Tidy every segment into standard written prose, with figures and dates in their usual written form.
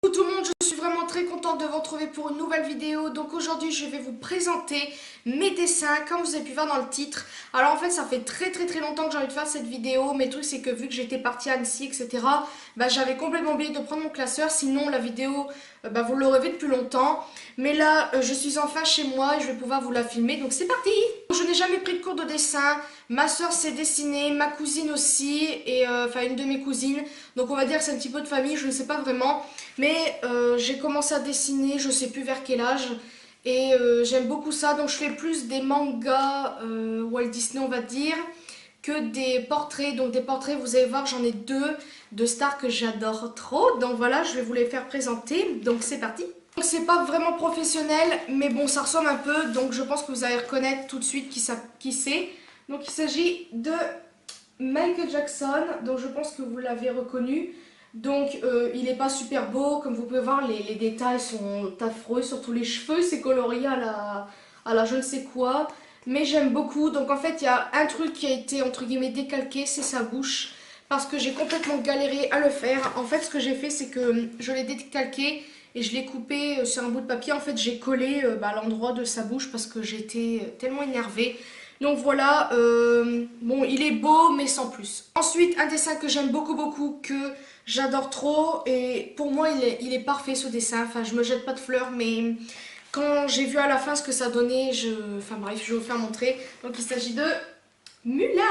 Coucou tout le monde, je suis vraiment très contente de vous retrouver pour une nouvelle vidéo. Donc aujourd'hui je vais vous présenter mes dessins comme vous avez pu voir dans le titre. Alors en fait ça fait très longtemps que j'ai envie de faire cette vidéo, mais le truc c'est que vu que j'étais partie à Annecy etc, j'avais complètement oublié de prendre mon classeur, sinon la vidéo vous l'aurez vu depuis longtemps. Mais là je suis enfin chez moi et je vais pouvoir vous la filmer, donc c'est parti. Je n'ai jamais pris de cours de dessin, ma soeur s'est dessinée, ma cousine aussi, et enfin une de mes cousines, donc on va dire que c'est un petit peu de famille, je ne sais pas vraiment. Mais j'ai commencé à dessiner, je sais plus vers quel âge, et j'aime beaucoup ça. Donc je fais plus des mangas Walt Disney, on va dire, que des portraits. Donc des portraits, vous allez voir, j'en ai deux de stars que j'adore trop. Donc voilà, je vais vous les faire présenter. Donc c'est parti. Donc c'est pas vraiment professionnel, mais bon, ça ressemble un peu. Donc je pense que vous allez reconnaître tout de suite qui c'est. Donc il s'agit de Michael Jackson, donc je pense que vous l'avez reconnu. Donc il n'est pas super beau, comme vous pouvez voir, les détails sont affreux, surtout les cheveux, c'est colorié à la je ne sais quoi. Mais j'aime beaucoup, donc en fait il y a un truc qui a été entre guillemets décalqué, c'est sa bouche. Parce que j'ai complètement galéré à le faire. En fait ce que j'ai fait c'est que je l'ai décalqué et je l'ai coupé sur un bout de papier. En fait j'ai collé à l'endroit de sa bouche parce que j'étais tellement énervée. Donc voilà, bon il est beau mais sans plus. Ensuite un dessin que j'aime beaucoup, que j'adore trop, et pour moi il est parfait ce dessin. Enfin je me jette pas de fleurs, mais quand j'ai vu à la fin ce que ça donnait, enfin bref, je vais vous faire montrer. Donc il s'agit de Mulan.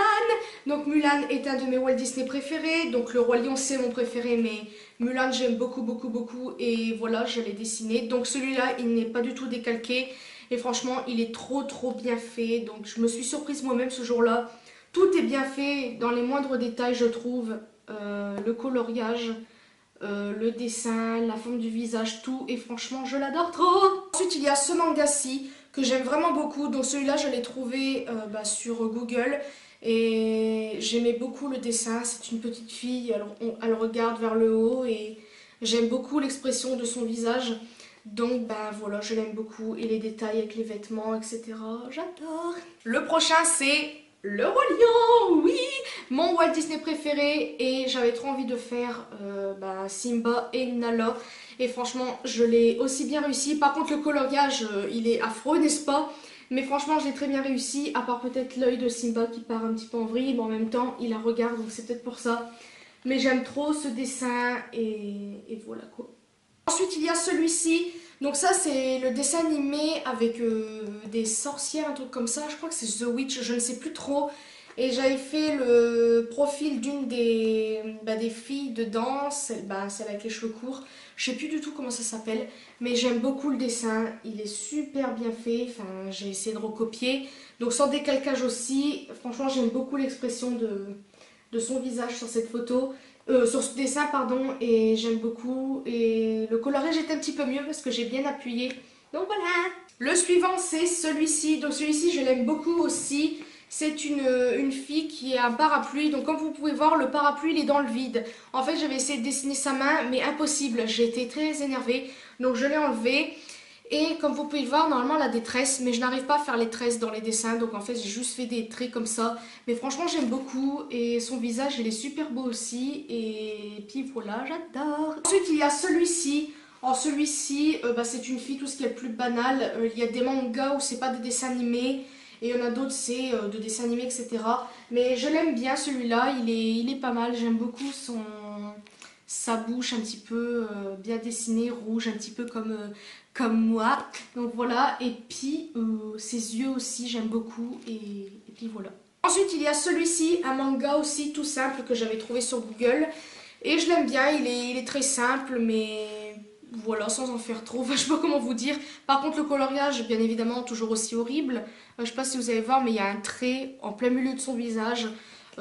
Donc Mulan est un de mes Walt Disney préférés. Donc le Roi Lion c'est mon préféré, mais Mulan j'aime beaucoup, et voilà je l'ai dessiné. Donc celui-là il n'est pas du tout décalqué, et franchement il est trop bien fait. Donc je me suis surprise moi-même ce jour-là. Tout est bien fait dans les moindres détails je trouve. Le coloriage, le dessin, la forme du visage, tout, et franchement je l'adore trop. Ensuite il y a ce manga-ci que j'aime vraiment beaucoup, donc celui-là je l'ai trouvé sur Google, et j'aimais beaucoup le dessin. C'est une petite fille, elle regarde vers le haut, et j'aime beaucoup l'expression de son visage. Donc voilà, je l'aime beaucoup, et les détails avec les vêtements, etc. J'adore. Le prochain c'est Le Roi Lion, oui, mon Walt Disney préféré, et j'avais trop envie de faire Simba et Nala, et franchement je l'ai aussi bien réussi. Par contre le coloriage il est affreux, n'est-ce pas, mais franchement j'ai très bien réussi, à part peut-être l'œil de Simba qui part un petit peu en vrille, mais en même temps il la regarde, donc c'est peut-être pour ça. Mais j'aime trop ce dessin, et voilà quoi. Ensuite il y a celui-ci, donc ça c'est le dessin animé avec des sorcières, un truc comme ça, je crois que c'est The Witch, je ne sais plus trop. Et j'avais fait le profil d'une des filles de danse, celle avec les cheveux courts. Je sais plus du tout comment ça s'appelle, mais j'aime beaucoup le dessin, il est super bien fait, enfin j'ai essayé de recopier. Donc sans décalcage aussi, franchement j'aime beaucoup l'expression de son visage sur cette photo. Sur ce dessin pardon, et j'aime beaucoup, et le coloriage est un petit peu mieux parce que j'ai bien appuyé, donc voilà. Le suivant c'est celui-ci, donc celui-ci je l'aime beaucoup aussi. C'est une fille qui a un parapluie, donc comme vous pouvez voir le parapluie il est dans le vide. En fait j'avais essayé de dessiner sa main mais impossible, j'ai été très énervée, donc je l'ai enlevé. Et comme vous pouvez le voir, normalement elle a des tresses, mais je n'arrive pas à faire les tresses dans les dessins, donc en fait j'ai juste fait des traits comme ça. Mais franchement j'aime beaucoup, et son visage il est super beau aussi, et puis voilà, j'adore. Ensuite il y a celui-ci. Alors celui-ci, c'est une fille, tout ce qui est le plus banal. Il y a des mangas où c'est pas des dessins animés, et il y en a d'autres c'est de dessins animés, etc. Mais je l'aime bien celui-là, il est pas mal, j'aime beaucoup sa bouche un petit peu bien dessinée, rouge, un petit peu comme moi. Donc voilà, et puis ses yeux aussi, j'aime beaucoup, et puis voilà. Ensuite, il y a celui-ci, un manga aussi tout simple que j'avais trouvé sur Google. Et je l'aime bien, il est très simple, mais voilà, sans en faire trop. Enfin, je sais pas comment vous dire. Par contre, le coloriage, bien évidemment, toujours aussi horrible. Je sais pas si vous allez voir, mais il y a un trait en plein milieu de son visage.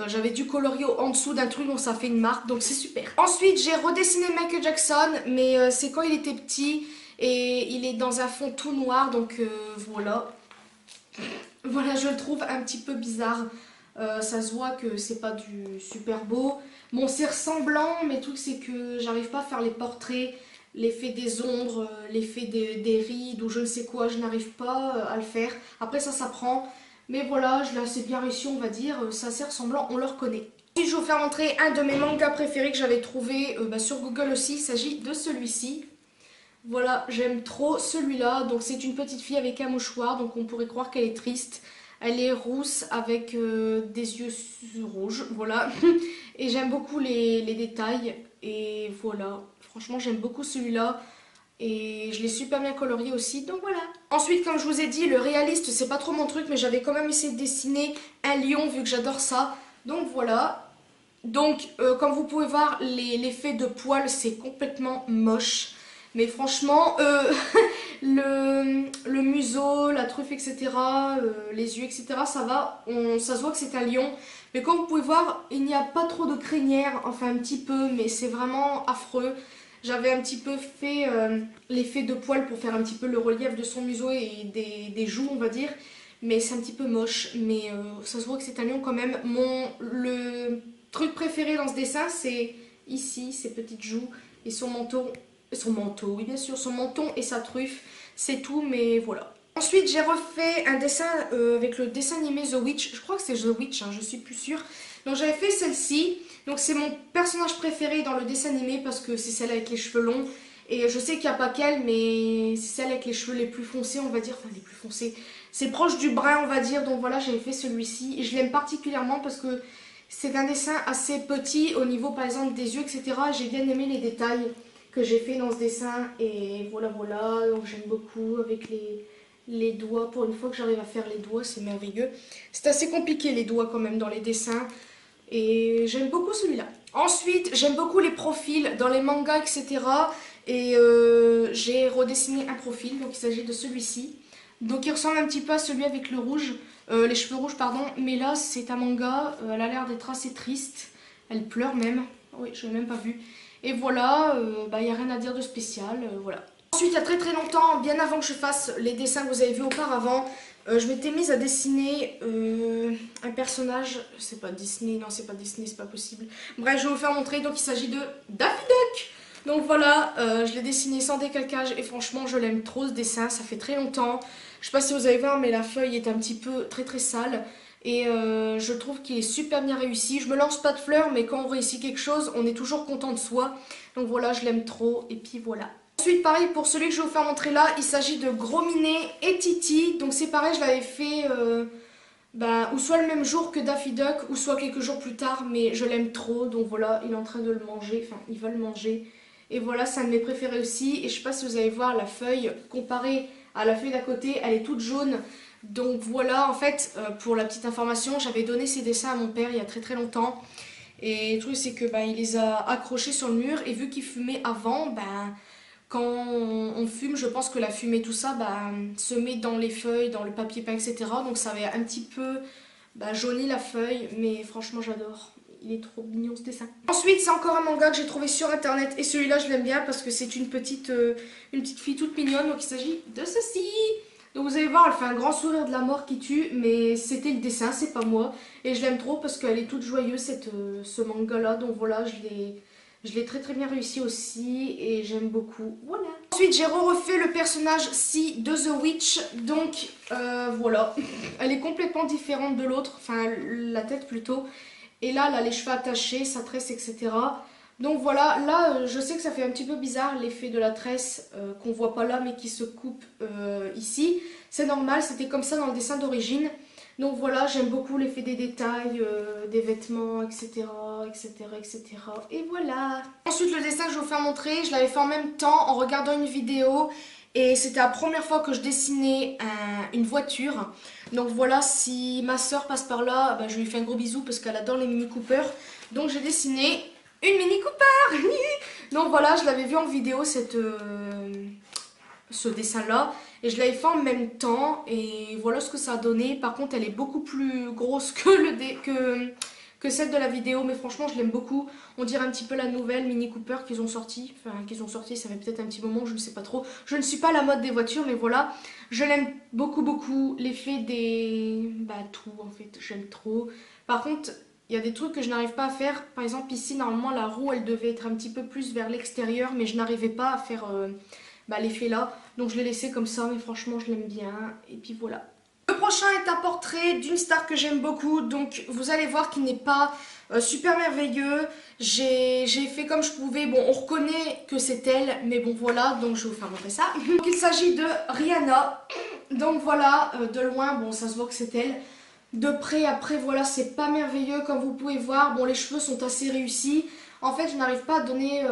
J'avais dû colorier en dessous d'un truc dont ça fait une marque, donc c'est super. Ensuite, j'ai redessiné Michael Jackson, mais c'est quand il était petit, et il est dans un fond tout noir, donc voilà. Voilà, je le trouve un petit peu bizarre. Ça se voit que c'est pas du super beau. Bon, c'est ressemblant, mais le truc c'est que j'arrive pas à faire les portraits, l'effet des ombres, l'effet des rides ou je ne sais quoi, je n'arrive pas à le faire. Après ça s'apprend, mais voilà, je l'ai assez bien réussi on va dire, c'est assez ressemblant, on le reconnaît. Ensuite, je vais vous faire montrer un de mes mangas préférés que j'avais trouvé sur Google aussi. Il s'agit de celui-ci. Voilà, j'aime trop celui-là. Donc c'est une petite fille avec un mouchoir, donc on pourrait croire qu'elle est triste. Elle est rousse avec des yeux rouges, voilà. Et j'aime beaucoup les détails. Et voilà, franchement j'aime beaucoup celui-là. Et je l'ai super bien colorié aussi, donc voilà. Ensuite, comme je vous ai dit, le réaliste, c'est pas trop mon truc, mais j'avais quand même essayé de dessiner un lion, vu que j'adore ça. Donc voilà. Donc, comme vous pouvez voir, l'effet de poils, c'est complètement moche. Mais franchement, le museau, la truffe, etc., les yeux, etc., ça va. Ça se voit que c'est un lion. Mais comme vous pouvez voir, il n'y a pas trop de crinière, enfin un petit peu, mais c'est vraiment affreux. J'avais un petit peu fait l'effet de poils pour faire un petit peu le relief de son museau et des joues, on va dire. Mais c'est un petit peu moche, mais ça se voit que c'est un lion quand même. Le truc préféré dans ce dessin, c'est ici, ses petites joues et son menton. Son manteau, oui bien sûr, son menton et sa truffe, c'est tout, mais voilà. Ensuite, j'ai refait un dessin avec le dessin animé The Witch. Je crois que c'est The Witch, hein, je suis plus sûre. Donc j'avais fait celle-ci. Donc c'est mon personnage préféré dans le dessin animé parce que c'est celle avec les cheveux longs. Et je sais qu'il n'y a pas qu'elle, mais c'est celle avec les cheveux les plus foncés, on va dire. Enfin, les plus foncés. C'est proche du brun, on va dire. Donc voilà, j'avais fait celui-ci. Et je l'aime particulièrement parce que c'est un dessin assez petit au niveau, par exemple, des yeux, etc. J'ai bien aimé les détails que j'ai fait dans ce dessin. Et voilà, voilà. Donc j'aime beaucoup avec les doigts. Pour une fois que j'arrive à faire les doigts, c'est merveilleux. C'est assez compliqué les doigts quand même dans les dessins. Et j'aime beaucoup celui-là. Ensuite, j'aime beaucoup les profils dans les mangas, etc. Et j'ai redessiné un profil, donc il s'agit de celui-ci. Donc il ressemble un petit peu à celui avec le rouge, les cheveux rouges, pardon. Mais là, c'est un manga, elle a l'air d'être assez triste. Elle pleure même. Oui, je l'ai même pas vu. Et voilà, il n'y a rien à dire de spécial, voilà. Ensuite, il y a très très longtemps, bien avant que je fasse les dessins que vous avez vus auparavant, je m'étais mise à dessiner un personnage, c'est pas Disney, non c'est pas Disney, c'est pas possible. Bref, je vais vous faire montrer, donc il s'agit de Daffy Duck. Donc voilà, je l'ai dessiné sans décalcage et franchement je l'aime trop ce dessin, ça fait très longtemps. Je sais pas si vous allez voir mais la feuille est un petit peu très très sale. Et je trouve qu'il est super bien réussi. Je me lance pas de fleurs mais quand on réussit quelque chose, on est toujours content de soi. Donc voilà, je l'aime trop et puis voilà. Ensuite, pareil pour celui que je vais vous faire montrer là, il s'agit de Gros Minet et Titi. Donc c'est pareil, je l'avais fait ou soit le même jour que Daffy Duck, ou soit quelques jours plus tard, mais je l'aime trop. Donc voilà, il est en train de le manger, enfin il va le manger. Et voilà, c'est un de mes préférés aussi. Et je sais pas si vous allez voir la feuille comparée à la feuille d'à côté, elle est toute jaune. Donc voilà, en fait, pour la petite information, j'avais donné ces dessins à mon père il y a très très longtemps. Et le truc c'est que il les a accrochés sur le mur et vu qu'il fumait avant, quand on fume, je pense que la fumée, tout ça, se met dans les feuilles, dans le papier peint, etc. Donc ça avait un petit peu jauni la feuille, mais franchement j'adore. Il est trop mignon ce dessin. Ensuite, c'est encore un manga que j'ai trouvé sur internet et celui-là je l'aime bien parce que c'est une petite fille toute mignonne, donc il s'agit de ceci. Donc vous allez voir, elle fait un grand sourire de la mort qui tue, mais c'était le dessin, c'est pas moi. Et je l'aime trop parce qu'elle est toute joyeuse, ce manga-là, donc voilà, je l'ai très très bien réussi aussi et j'aime beaucoup. Voilà. Ensuite, j'ai refait le personnage Si de The Witch. Donc, voilà. Elle est complètement différente de l'autre. Enfin, la tête plutôt. Et là, elle a les cheveux attachés, sa tresse, etc. Donc voilà, là, je sais que ça fait un petit peu bizarre l'effet de la tresse qu'on voit pas là mais qui se coupe ici. C'est normal, c'était comme ça dans le dessin d'origine. Donc voilà, j'aime beaucoup l'effet des détails, des vêtements, etc., etc., etc. Et voilà. Ensuite, le dessin que je vais vous faire montrer, je l'avais fait en même temps en regardant une vidéo. Et c'était la première fois que je dessinais une voiture. Donc voilà, si ma soeur passe par là, je lui fais un gros bisou parce qu'elle adore les Mini Cooper. Donc j'ai dessiné une Mini Cooper. Donc voilà, je l'avais vu en vidéo ce dessin-là. Et je l'avais fait en même temps. Et voilà ce que ça a donné. Par contre, elle est beaucoup plus grosse que celle de la vidéo. Mais franchement, je l'aime beaucoup. On dirait un petit peu la nouvelle Mini Cooper qu'ils ont sorti. Enfin, qu'ils ont sorti, ça fait peut-être un petit moment, je ne sais pas trop. Je ne suis pas à la mode des voitures, mais voilà. Je l'aime beaucoup, beaucoup. L'effet des... tout, en fait. J'aime trop. Par contre, il y a des trucs que je n'arrive pas à faire. Par exemple, ici, normalement, la roue, elle devait être un petit peu plus vers l'extérieur. Mais je n'arrivais pas à faire... l'effet là, donc je l'ai laissé comme ça, mais franchement je l'aime bien, et puis voilà. Le prochain est un portrait d'une star que j'aime beaucoup, donc vous allez voir qu'il n'est pas Super merveilleux. J'ai fait comme je pouvais. Bon, on reconnaît que c'est elle, mais bon voilà, donc je vais vous faire montrer ça. Donc il s'agit de Rihanna. Donc voilà, de loin, bon ça se voit que c'est elle. De près, après voilà, c'est pas merveilleux comme vous pouvez voir. Bon, les cheveux sont assez réussis. En fait, je n'arrive pas à donner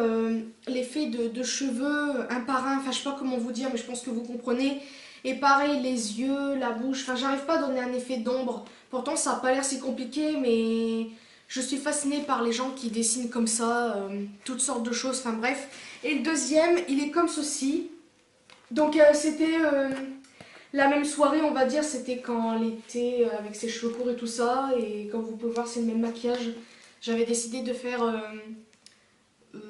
l'effet de cheveux un par un. Enfin, je sais pas comment vous dire, mais je pense que vous comprenez. Et pareil, les yeux, la bouche. Enfin, j'arrive pas à donner un effet d'ombre. Pourtant, ça a pas l'air si compliqué, mais je suis fascinée par les gens qui dessinent comme ça, toutes sortes de choses. Enfin, bref. Et le deuxième, il est comme ceci. Donc, c'était la même soirée, on va dire. C'était quand elle était avec ses cheveux courts et tout ça. Et comme vous pouvez voir, c'est le même maquillage. J'avais décidé de faire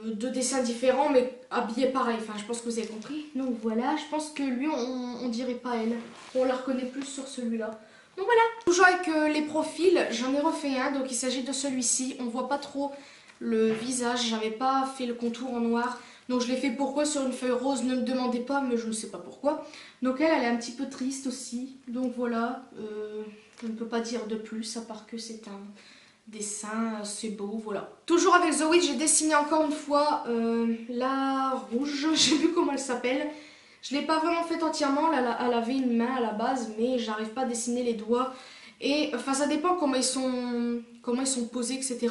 deux dessins différents mais habillés pareil, enfin je pense que vous avez compris. Donc voilà, je pense que lui on dirait pas elle, on la reconnaît plus sur celui-là. Donc voilà, toujours avec les profils, j'en ai refait un, donc il s'agit de celui-ci, on voit pas trop le visage, j'avais pas fait le contour en noir, donc je l'ai fait pourquoi sur une feuille rose, ne me demandez pas, mais je ne sais pas pourquoi. Donc elle est un petit peu triste aussi, donc voilà, je ne peux pas dire de plus à part que c'est un dessin, c'est beau, voilà. Toujours avec Zoé, j'ai dessiné encore une fois la rouge, je sais plus comment elle s'appelle. Je l'ai pas vraiment faite entièrement, là, elle avait une main à la base, mais j'arrive pas à dessiner les doigts. Et enfin ça dépend comment ils sont posés, etc.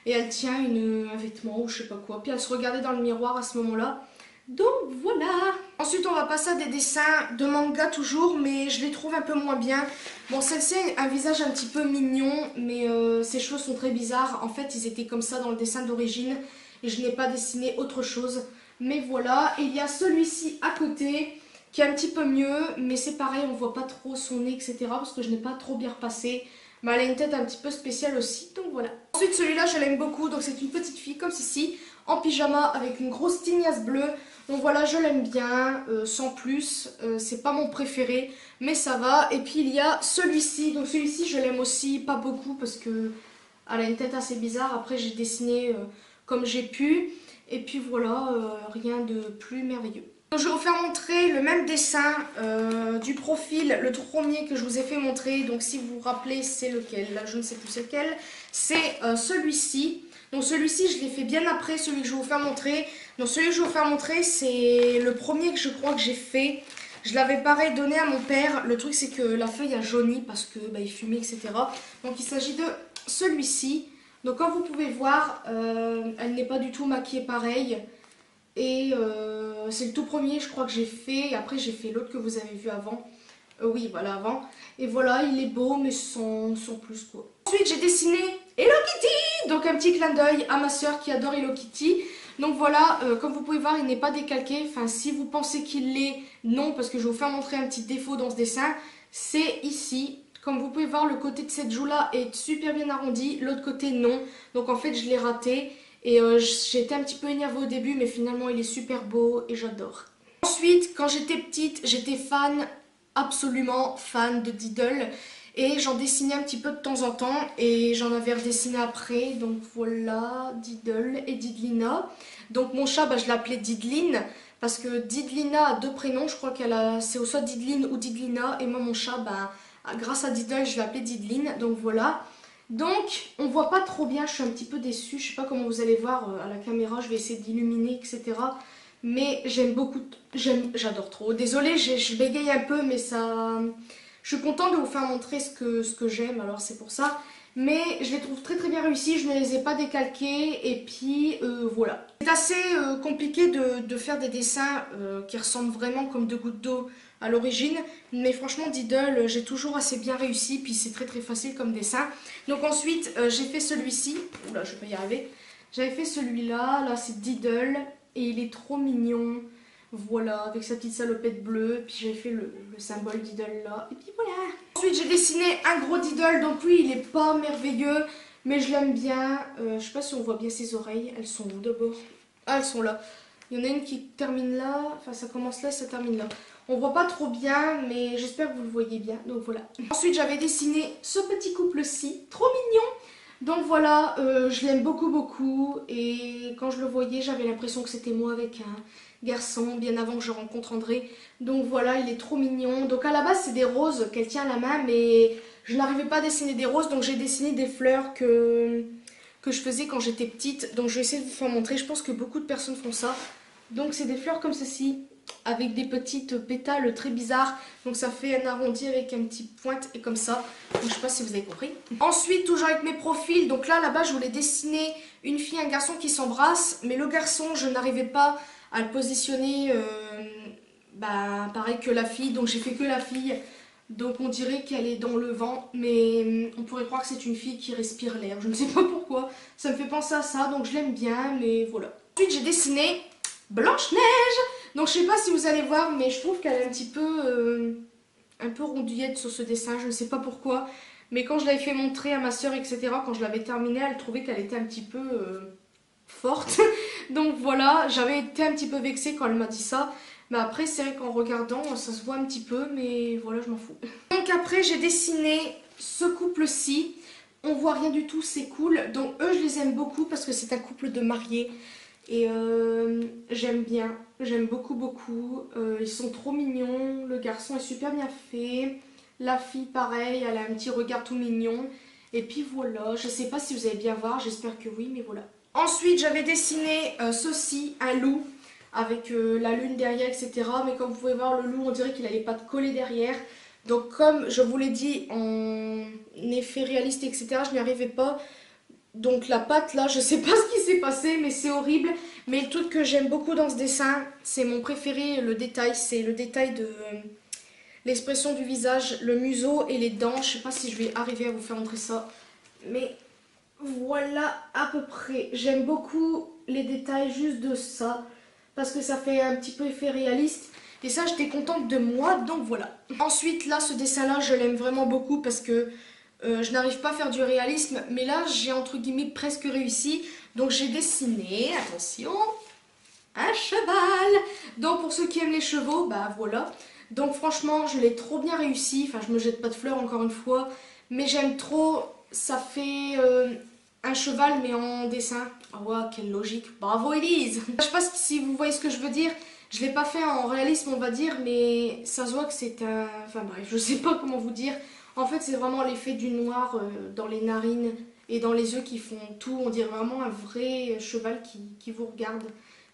Et elle tient un vêtement ou je sais pas quoi. Puis elle se regardait dans le miroir à ce moment-là. Donc voilà. Ensuite on va passer à des dessins de manga toujours, mais je les trouve un peu moins bien. Bon, celle-ci a un visage un petit peu mignon, mais ses cheveux sont très bizarres. En fait ils étaient comme ça dans le dessin d'origine et je n'ai pas dessiné autre chose. Mais voilà, et il y a celui-ci à côté qui est un petit peu mieux, mais c'est pareil, on voit pas trop son nez, etc. parce que je n'ai pas trop bien repassé. Mais elle a une tête un petit peu spéciale aussi, donc voilà. Ensuite celui-là je l'aime beaucoup, donc c'est une petite fille comme ceci, en pyjama avec une grosse tignasse bleue. Donc voilà, je l'aime bien, sans plus, c'est pas mon préféré, mais ça va. Et puis il y a celui-ci, donc celui-ci je l'aime aussi, pas beaucoup parce que elle a une tête assez bizarre. Après j'ai dessiné comme j'ai pu, et puis voilà, rien de plus merveilleux. Donc, je vais vous faire montrer le même dessin du profil, le tout premier que je vous ai fait montrer. Donc si vous vous rappelez c'est lequel, là je ne sais plus c'est lequel, c'est celui-ci. Donc celui-ci je l'ai fait bien après celui que je vais vous faire montrer. Donc celui que je vais vous faire montrer c'est le premier que je crois que j'ai fait. Je l'avais pareil donné à mon père. Le truc c'est que la feuille a jauni parce que bah, il fumait, etc. Donc il s'agit de celui-ci. Donc comme vous pouvez voir, elle n'est pas du tout maquillée pareil. Et c'est le tout premier je crois que j'ai fait. Et après j'ai fait l'autre que vous avez vu avant. Oui voilà avant. Et voilà, il est beau mais sans plus quoi. Ensuite j'ai dessiné Hello Kitty. Donc un petit clin d'œil à ma soeur qui adore Hello Kitty. Donc voilà, comme vous pouvez voir il n'est pas décalqué. Enfin si vous pensez qu'il l'est, non, parce que je vais vous faire montrer un petit défaut dans ce dessin. C'est ici. Comme vous pouvez voir, le côté de cette joue là est super bien arrondi, l'autre côté non. Donc en fait je l'ai raté. Et j'étais un petit peu énervée au début, mais finalement il est super beau et j'adore. Ensuite, quand j'étais petite, j'étais fan, absolument fan de Diddle. Et j'en dessinais un petit peu de temps en temps. Et j'en avais redessiné après. Donc voilà, Diddle et Didlina. Donc mon chat, bah, je l'appelais Didline. Parce que Didlina a deux prénoms. Je crois qu'elle a, c'est soit Didline ou Didlina. Et moi, mon chat, bah, grâce à Diddle, je l'ai appelé Didline. Donc voilà. Donc, on voit pas trop bien, je suis un petit peu déçue, je sais pas comment vous allez voir à la caméra, je vais essayer d'illuminer, etc. Mais j'aime beaucoup, j'adore trop. Désolée, je bégaye un peu, mais ça... Je suis contente de vous faire montrer ce que j'aime, alors c'est pour ça. Mais je les trouve très très bien réussis, je ne les ai pas décalqués, et puis voilà. C'est assez compliqué de faire des dessins qui ressemblent vraiment comme deux gouttes d'eau à l'origine, mais franchement Diddle j'ai toujours assez bien réussi, puis c'est très très facile comme dessin. Donc ensuite j'ai fait celui-ci, oula je vais pas y arriver, j'avais fait celui-là, là c'est Diddle, et il est trop mignon, voilà, avec sa petite salopette bleue, puis j'ai fait le symbole Diddle là, et puis voilà. Ensuite j'ai dessiné un gros Diddle, donc lui il est pas merveilleux, mais je l'aime bien, je sais pas si on voit bien ses oreilles, elles sont où d'abord? Ah elles sont là. Il y en a une qui termine là, enfin ça commence là et ça termine là. On voit pas trop bien, mais j'espère que vous le voyez bien, donc voilà. Ensuite j'avais dessiné ce petit couple-ci, trop mignon. Donc voilà, je l'aime beaucoup beaucoup, et quand je le voyais j'avais l'impression que c'était moi avec un garçon, bien avant que je rencontre André. Donc voilà, il est trop mignon. Donc à la base c'est des roses qu'elle tient à la main, mais je n'arrivais pas à dessiner des roses, donc j'ai dessiné des fleurs que je faisais quand j'étais petite. Donc je vais essayer de vous faire montrer. Je pense que beaucoup de personnes font ça. Donc c'est des fleurs comme ceci, avec des petites pétales très bizarres. Donc ça fait un arrondi avec un petit pointe et comme ça. Donc je sais pas si vous avez compris. Ensuite, toujours avec mes profils. Donc là-bas, je voulais dessiner une fille et un garçon qui s'embrassent. Mais le garçon, je n'arrivais pas à le positionner pareil que la fille. Donc j'ai fait que la fille. Donc on dirait qu'elle est dans le vent, mais on pourrait croire que c'est une fille qui respire l'air. Je ne sais pas pourquoi, ça me fait penser à ça, donc je l'aime bien, mais voilà. Ensuite j'ai dessiné Blanche-Neige. Donc je sais pas si vous allez voir, mais je trouve qu'elle est un peu rondouillette sur ce dessin, je ne sais pas pourquoi. Mais quand je l'avais fait montrer à ma soeur, etc., quand je l'avais terminée, elle trouvait qu'elle était un petit peu forte. Donc voilà, j'avais été un petit peu vexée quand elle m'a dit ça. Mais après, c'est vrai qu'en regardant, ça se voit un petit peu, mais voilà, je m'en fous. Donc après, j'ai dessiné ce couple-ci. On voit rien du tout, c'est cool. Donc eux, je les aime beaucoup parce que c'est un couple de mariés. Et j'aime bien, j'aime beaucoup, beaucoup. Ils sont trop mignons, le garçon est super bien fait. La fille, pareil, elle a un petit regard tout mignon. Et puis voilà, je sais pas si vous allez bien voir, j'espère que oui, mais voilà. Ensuite, j'avais dessiné ceci, un loup avec la lune derrière, etc. Mais comme vous pouvez voir, le loup, on dirait qu'il n'avait pas de coller derrière. Donc comme je vous l'ai dit, en effet réaliste, etc., je n'y arrivais pas. Donc la patte là, je sais pas ce qui s'est passé, mais c'est horrible. Mais le truc que j'aime beaucoup dans ce dessin, c'est mon préféré, le détail. C'est le détail de l'expression du visage, le museau et les dents. Je sais pas si je vais arriver à vous faire montrer ça. Mais voilà à peu près. J'aime beaucoup les détails juste de ça. Parce que ça fait un petit peu effet réaliste. Et ça, j'étais contente de moi, donc voilà. Ensuite, là, ce dessin-là, je l'aime vraiment beaucoup parce que je n'arrive pas à faire du réalisme. Mais là, j'ai entre guillemets presque réussi. Donc j'ai dessiné, attention, un cheval. Donc pour ceux qui aiment les chevaux, bah voilà. Donc franchement, je l'ai trop bien réussi. Enfin, je me jette pas de fleurs encore une fois. Mais j'aime trop, ça fait un cheval mais en dessin. Ah ouais, quelle logique. Bravo Elise. Je sais pas si vous voyez ce que je veux dire. Je l'ai pas fait en réalisme on va dire, mais ça se voit que c'est un... Enfin bref, je sais pas comment vous dire. En fait c'est vraiment l'effet du noir dans les narines et dans les yeux qui font tout. On dirait vraiment un vrai cheval qui vous regarde.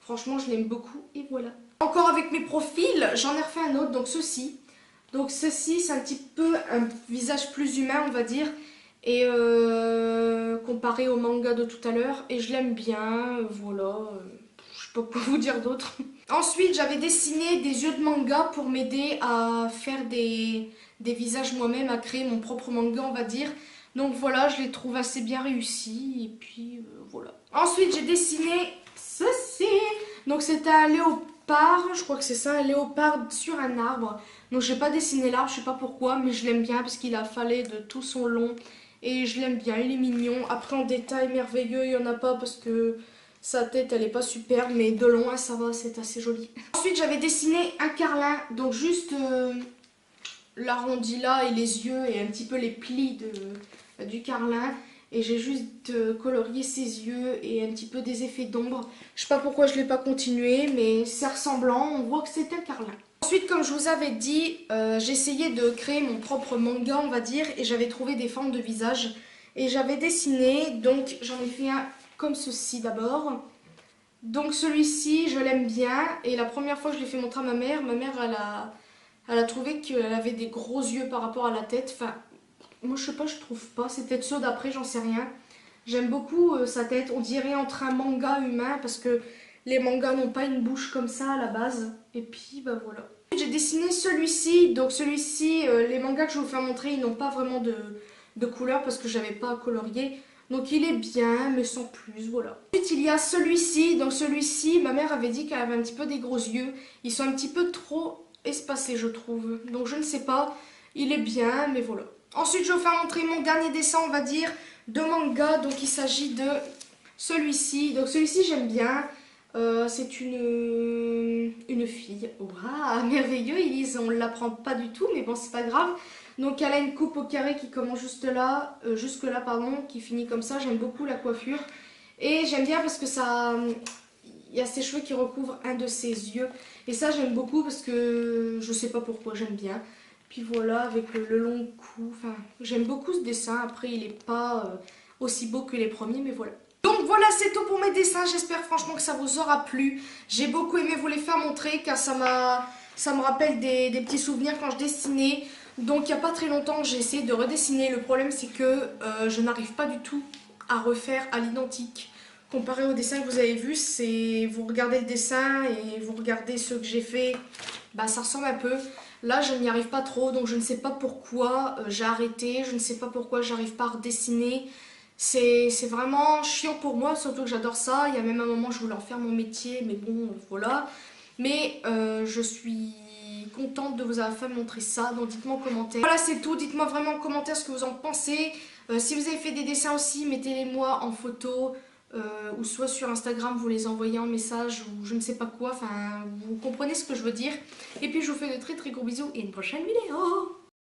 Franchement je l'aime beaucoup et voilà. Encore avec mes profils, j'en ai refait un autre, donc ceci. Donc ceci c'est un petit peu un visage plus humain on va dire. Et comparé au manga de tout à l'heure, et je l'aime bien, voilà, je sais pas quoi vous dire d'autre. Ensuite j'avais dessiné des yeux de manga pour m'aider à faire des visages moi-même, à créer mon propre manga on va dire. Donc voilà, je les trouve assez bien réussis, et puis voilà. Ensuite j'ai dessiné ceci, donc c'est un léopard, je crois que c'est ça, un léopard sur un arbre. Donc j'ai pas dessiné l'arbre, je sais pas pourquoi, mais je l'aime bien parce qu'il a fallu de tout son long. Et je l'aime bien, il est mignon. Après en détail merveilleux, il n'y en a pas parce que sa tête elle est pas superbe. Mais de loin ça va, c'est assez joli. Ensuite j'avais dessiné un carlin. Donc juste l'arrondi là et les yeux et un petit peu les plis du carlin. Et j'ai juste colorié ses yeux et un petit peu des effets d'ombre. Je sais pas pourquoi je ne l'ai pas continué, mais c'est ressemblant. On voit que c'est un carlin. Ensuite, comme je vous avais dit, j'ai essayé de créer mon propre manga, on va dire, et j'avais trouvé des formes de visage. Et j'avais dessiné, donc j'en ai fait un comme ceci d'abord. Donc celui-ci, je l'aime bien, et la première fois que je l'ai fait montrer à ma mère elle a trouvé qu'elle avait des gros yeux par rapport à la tête. Enfin, moi je sais pas, je trouve pas, c'est peut-être ceux d'après, j'en sais rien. J'aime beaucoup sa tête, on dirait entre un manga humain, parce que les mangas n'ont pas une bouche comme ça à la base. Et puis, bah voilà. J'ai dessiné celui-ci. Donc celui-ci, les mangas que je vais vous faire montrer, ils n'ont pas vraiment de couleur parce que j'avais pas à colorier. Donc il est bien, mais sans plus, voilà. Ensuite, il y a celui-ci. Donc celui-ci, ma mère avait dit qu'elle avait un petit peu des gros yeux. Ils sont un petit peu trop espacés, je trouve. Donc je ne sais pas. Il est bien, mais voilà. Ensuite, je vais vous faire montrer mon dernier dessin, on va dire, de manga. Donc il s'agit de celui-ci. Donc celui-ci, j'aime bien. C'est une fille. Waouh, merveilleux, Elise, on ne l'apprend pas du tout, mais bon, c'est pas grave. Donc elle a une coupe au carré qui commence juste là, jusque là, pardon, qui finit comme ça. J'aime beaucoup la coiffure. Et j'aime bien parce que ça... Il y a ses cheveux qui recouvrent un de ses yeux. Et ça, j'aime beaucoup parce que je sais pas pourquoi, j'aime bien. Puis voilà, avec le long cou. Enfin, j'aime beaucoup ce dessin. Après, il est pas aussi beaux que les premiers, mais voilà. Donc voilà, c'est tout pour mes dessins, j'espère franchement que ça vous aura plu. J'ai beaucoup aimé vous les faire montrer car ça me rappelle des petits souvenirs quand je dessinais. Donc il n'y a pas très longtemps, j'ai essayé de redessiner. Le problème c'est que je n'arrive pas du tout à refaire à l'identique. Comparé au dessin que vous avez vu, c'est vous regardez le dessin et vous regardez ceux que j'ai fait, bah ça ressemble un peu. Là je n'y arrive pas trop, donc je ne sais pas pourquoi j'ai arrêté, je ne sais pas pourquoi j'arrive pas à redessiner. C'est vraiment chiant pour moi, surtout que j'adore ça. Il y a même un moment je voulais en faire mon métier, mais bon, voilà. Mais je suis contente de vous avoir fait montrer ça, donc dites-moi en commentaire. Voilà, c'est tout, dites-moi vraiment en commentaire ce que vous en pensez. Si vous avez fait des dessins aussi, mettez-les moi en photo, ou soit sur Instagram, vous les envoyez en message, ou je ne sais pas quoi, enfin, vous comprenez ce que je veux dire. Et puis je vous fais de très très gros bisous et une prochaine vidéo.